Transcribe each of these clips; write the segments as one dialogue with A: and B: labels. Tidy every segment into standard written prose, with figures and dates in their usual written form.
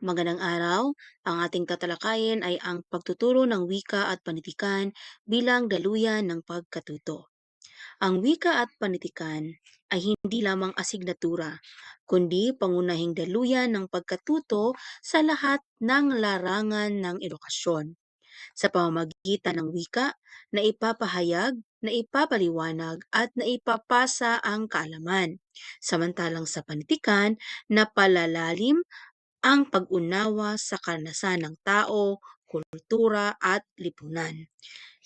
A: Magandang araw. Ang ating tatalakayin ay ang pagtuturo ng wika at panitikan bilang daluyan ng pagkatuto. Ang wika at panitikan ay hindi lamang asignatura, kundi pangunahing daluyan ng pagkatuto sa lahat ng larangan ng edukasyon. Sa pamamagitan ng wika, na ipapahayag, na ipapaliwanag at na ipapasa ang kaalaman. Samantalang sa panitikan, na palalalim ang pag-unawa sa karanasan ng tao, kultura at lipunan.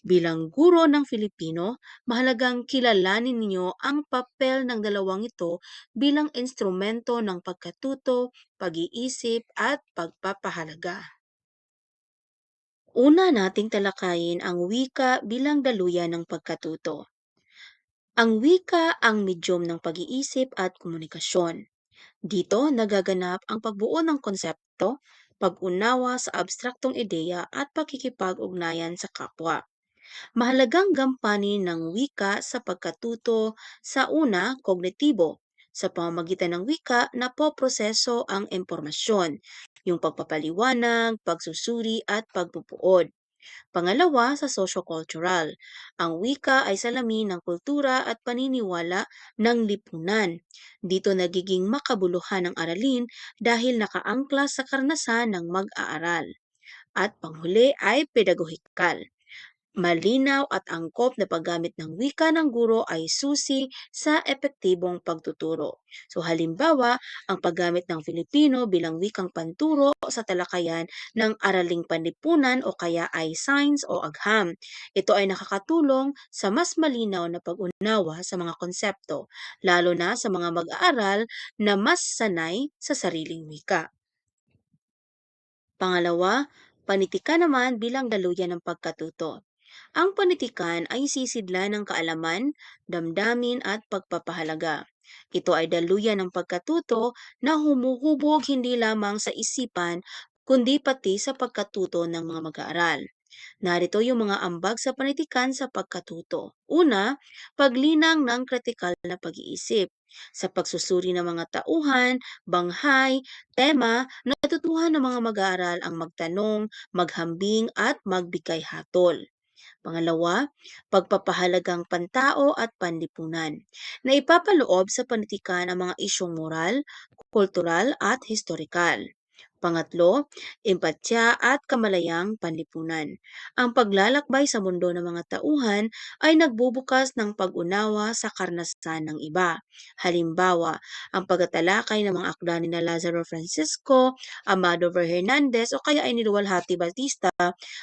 A: Bilang guro ng Filipino, mahalagang kilalanin ninyo ang papel ng dalawang ito bilang instrumento ng pagkatuto, pag-iisip at pagpapahalaga. Una nating talakayin ang wika bilang daluyan ng pagkatuto. Ang wika ang medyum ng pag-iisip at komunikasyon. Dito nagaganap ang pagbuo ng konsepto, pag-unawa sa abstraktong ideya at pakikipag-ugnayan sa kapwa. Mahalagang gampanin ng wika sa pagkatuto sa una, kognitibo. Sa pamamagitan ng wika, napoproseso ang impormasyon, yung pagpapaliwanag, pagsusuri at pagpupuod. Pangalawa, sa socio-cultural. Ang wika ay salamin ng kultura at paniniwala ng lipunan. Dito nagiging makabuluhan ang aralin dahil nakaangkla sa karanasan ng mag-aaral. At panghuli ay pedagohikal. Malinaw at angkop na paggamit ng wika ng guro ay susi sa epektibong pagtuturo. So halimbawa, ang paggamit ng Filipino bilang wikang panturo sa talakayan ng araling panlipunan o kaya ay science o agham. Ito ay nakakatulong sa mas malinaw na pag-unawa sa mga konsepto, lalo na sa mga mag-aaral na mas sanay sa sariling wika. Pangalawa, panitikan naman bilang daluyan ng pagkatuto. Ang panitikan ay sisidla ng kaalaman, damdamin at pagpapahalaga. Ito ay daluyan ng pagkatuto na humuhubog hindi lamang sa isipan kundi pati sa pagkatuto ng mga mag-aaral. Narito yung mga ambag sa panitikan sa pagkatuto. Una, paglinang ng kritikal na pag-iisip. Sa pagsusuri ng mga tauhan, banghay, tema, natutuhan ng mga mag-aaral ang magtanong, maghambing at magbigay hatol. Pangalawa, pagpapahalagang pantao at panlipunan, na ipapaloob sa panitikan ang mga isyong moral, kultural at historikal. Pangatlo, empatya at kamalayang panlipunan. Ang paglalakbay sa mundo ng mga tauhan ay nagbubukas ng pag-unawa sa karanasan ng iba. Halimbawa, ang pagtatalakay ng mga akda ni na Lazaro Francisco, Amado Ver Hernandez o kaya ay ni Luwalhati Batista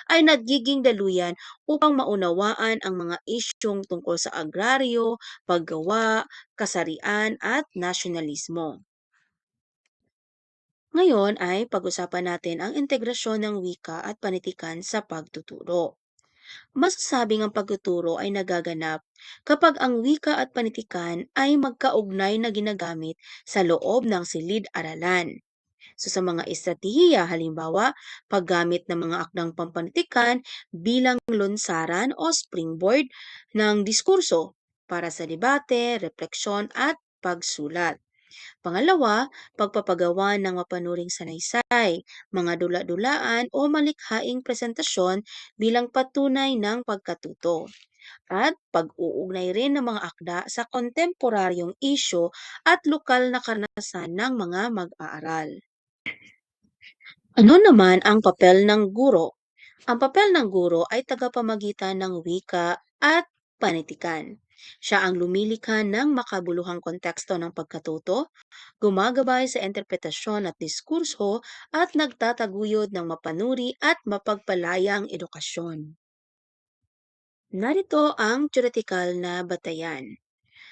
A: ay nagiging daluyan upang maunawaan ang mga isyung tungkol sa agraryo, paggawa, kasarian at nasyonalismo. Ngayon ay pag-usapan natin ang integrasyon ng wika at panitikan sa pagtuturo. Masasabing ang pagtuturo ay nagaganap kapag ang wika at panitikan ay magkaugnay na ginagamit sa loob ng silid-aralan. So sa mga estratehiya, halimbawa, paggamit ng mga akdang pampanitikan bilang lunsaran o springboard ng diskurso para sa debate, refleksyon at pagsulat. Pangalawa, pagpapagawa ng mapanuring sanaysay, mga dula-dulaan o malikhaing presentasyon bilang patunay ng pagkatuto. At pag-uugnay rin ng mga akda sa kontemporaryong isyo at lokal na karanasan ng mga mag-aaral. Ano naman ang papel ng guro? Ang papel ng guro ay tagapamagitan ng wika at panitikan. Siya ang lumilikha ng makabuluhang konteksto ng pagkatuto, gumagabay sa interpretasyon at diskurso at nagtataguyod ng mapanuri at mapagpalayang edukasyon. Narito ang theoretical na batayan.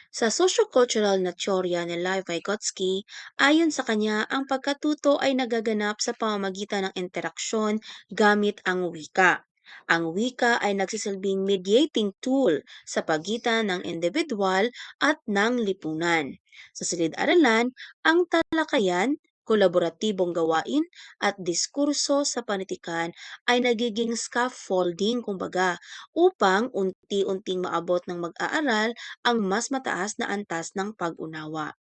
A: Sa sociocultural na teorya ni Lev Vygotsky, ayon sa kanya, ang pagkatuto ay nagaganap sa pamamagitan ng interaksyon gamit ang wika. Ang wika ay nagsisilbing mediating tool sa pagitan ng individual at ng lipunan. Sa silid-aralan, ang talakayan, kolaboratibong gawain at diskurso sa panitikan ay nagiging scaffolding kumbaga upang unti-unting maabot ng mag-aaral ang mas mataas na antas ng pag-unawa.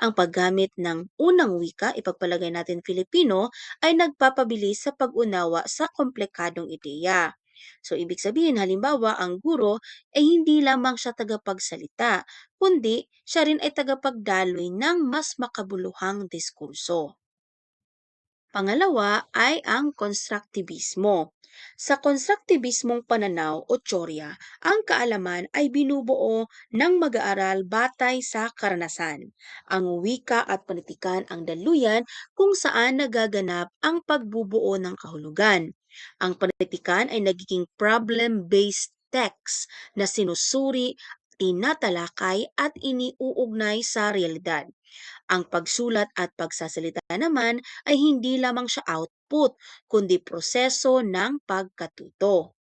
A: Ang paggamit ng unang wika, ipagpalagay natin Filipino, ay nagpapabilis sa pag-unawa sa komplikadong ideya. So, ibig sabihin, halimbawa, ang guro ay hindi lamang siya tagapagsalita, kundi siya rin ay tagapagdaloy ng mas makabuluhang diskurso. Pangalawa ay ang konstruktivismo. Sa konstruktivismong pananaw o tsorya, ang kaalaman ay binubuo ng mag-aaral batay sa karanasan. Ang wika at panitikan ang daluyan kung saan nagaganap ang pagbubuo ng kahulugan. Ang panitikan ay nagiging problem-based text na sinusuri, tinatalakay at iniuugnay sa realidad. Ang pagsulat at pagsasalita naman ay hindi lamang siya output, kundi proseso ng pagkatuto.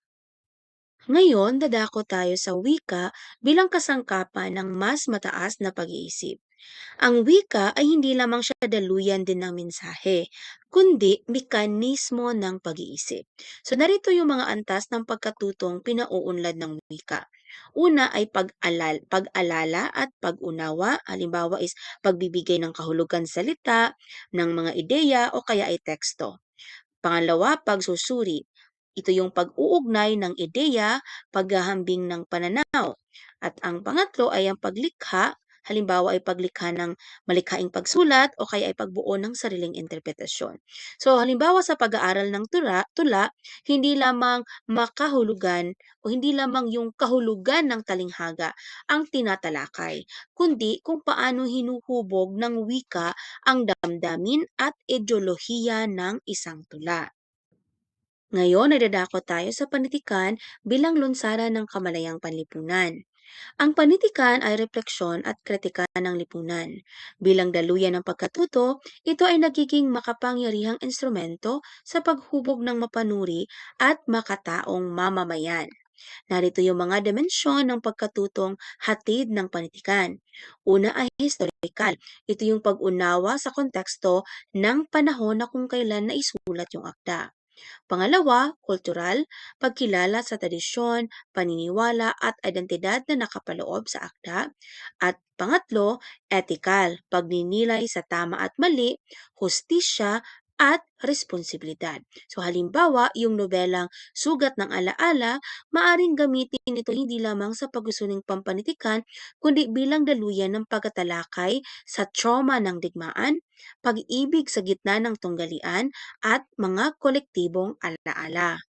A: Ngayon, dadako tayo sa wika bilang kasangkapan ng mas mataas na pag-iisip. Ang wika ay hindi lamang siya daluyan din ng mensahe, kundi mekanismo ng pag-iisip. So narito yung mga antas ng pagkatutong pinauunlad ng wika. Una ay pag-alala at pag-unawa. Halimbawa is pagbibigay ng kahulugan sa salita, ng mga ideya o kaya ay teksto. Pangalawa, pagsusuri. Ito yung pag-uugnay ng ideya, paghahambing ng pananaw. At ang pangatlo ay ang paglikha, halimbawa ay paglikha ng malikhaing pagsulat o kaya ay pagbuo ng sariling interpretasyon. So halimbawa sa pag-aaral ng tula, hindi lamang makahulugan o hindi lamang yung kahulugan ng talinghaga ang tinatalakay, kundi kung paano hinuhubog ng wika ang damdamin at ideolohiya ng isang tula. Ngayon ay dadako tayo sa panitikan bilang lunsara ng kamalayang panlipunan. Ang panitikan ay refleksyon at kritika ng lipunan. Bilang daluyan ng pagkatuto, ito ay nagiging makapangyarihang instrumento sa paghubog ng mapanuri at makataong mamamayan. Narito yung mga dimensyon ng pagkatutong hatid ng panitikan. Una ay historical. Ito yung pag-unawa sa konteksto ng panahon na kung kailan naisulat yung akda. Pangalawa, kultural, pagkilala sa tradisyon, paniniwala at identidad na nakapaloob sa akda. At pangatlo, ethical, pagninilay sa tama at mali, hustisya at responsibilidad. So halimbawa, yung nobelang Sugat ng Alaala, maaring gamitin ito hindi lamang sa pagsusuling pampanitikan, kundi bilang daluyan ng pagkatalakay sa trauma ng digmaan, pag-ibig sa gitna ng tunggalian, at mga kolektibong alaala.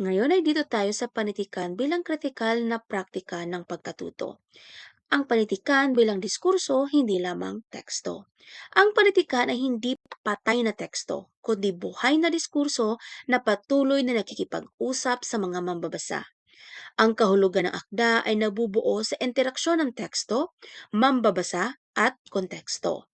A: Ngayon ay dito tayo sa panitikan bilang kritikal na praktika ng pagkatuto. Ang panitikan bilang diskurso, hindi lamang teksto. Ang panitikan ay hindi patay na teksto, kundi buhay na diskurso na patuloy na nakikipag-usap sa mga mambabasa. Ang kahulugan ng akda ay nabubuo sa interaksyon ng teksto, mambabasa at konteksto.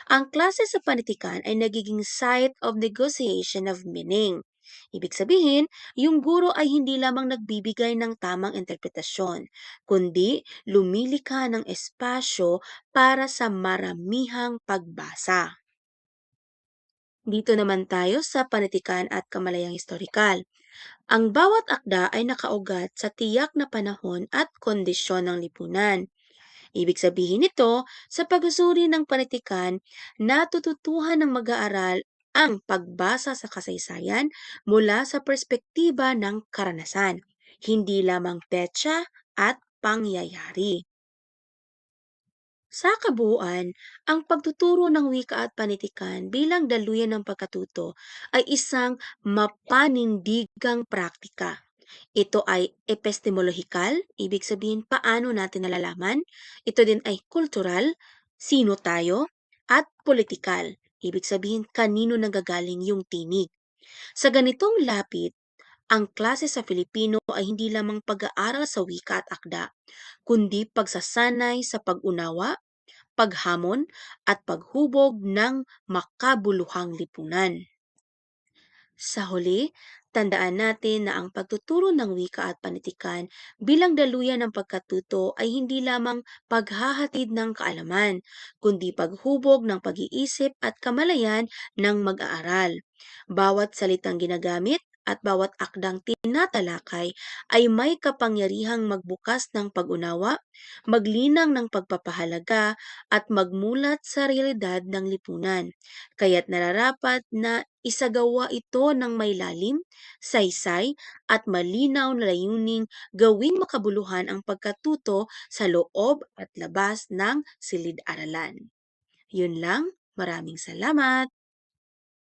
A: Ang klase sa panitikan ay nagiging site of negotiation of meaning. Ibig sabihin, yung guro ay hindi lamang nagbibigay ng tamang interpretasyon, kundi lumilikha ng espasyo para sa maramihang pagbasa. Dito naman tayo sa panitikan at kamalayang historikal. Ang bawat akda ay nakaugat sa tiyak na panahon at kondisyon ng lipunan. Ibig sabihin nito, sa pagsusuri ng panitikan, natututuhan ng mag-aaral ang pagbasa sa kasaysayan mula sa perspektiba ng karanasan, hindi lamang petsa at pangyayari. Sa kabuuan, ang pagtuturo ng wika at panitikan bilang daluyan ng pagkatuto ay isang mapanindigang praktika. Ito ay epistemologikal, ibig sabihin paano natin nalalaman. Ito din ay kultural, sino tayo, at politikal, ibig sabihin kanino nagagaling yung tinig. Sa ganitong lapit, ang klase sa Filipino ay hindi lamang pag-aaral sa wika at akda, kundi pagsasanay sa pag-unawa, paghamon, at paghubog ng makabuluhang lipunan. Sa huli, tandaan natin na ang pagtuturo ng wika at panitikan bilang daluyan ng pagkatuto ay hindi lamang paghahatid ng kaalaman, kundi paghubog ng pag-iisip at kamalayan ng mag-aaral. Bawat salitang ginagamit at bawat akdang tinatalakay ay may kapangyarihang magbukas ng pag-unawa, maglinang ng pagpapahalaga at magmulat sa realidad ng lipunan. Kaya't nararapat na isagawa ito ng may lalim, saysay at malinaw na layuning gawing makabuluhan ang pagkatuto sa loob at labas ng silid-aralan. Yun lang, maraming salamat!